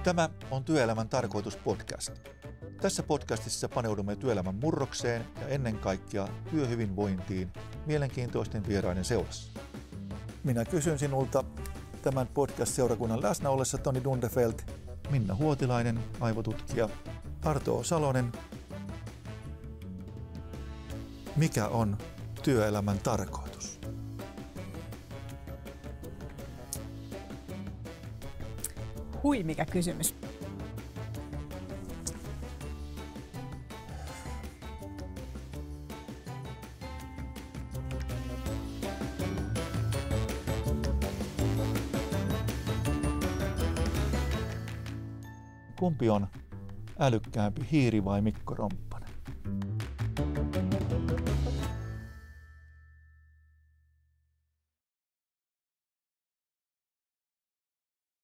Tämä on Työelämän tarkoitus podcast. Tässä podcastissa paneudumme työelämän murrokseen ja ennen kaikkea työhyvinvointiin mielenkiintoisten vieraiden seurassa. Minä kysyn sinulta tämän podcast-seurakunnan läsnä ollessa Toni Dundefelt, Minna Huotilainen, aivotutkija, Arto Salonen. Mikä on työelämän tarkoitus? Hui, mikä kysymys. Kumpi on älykkäämpi, hiiri vai Mikko Romppi?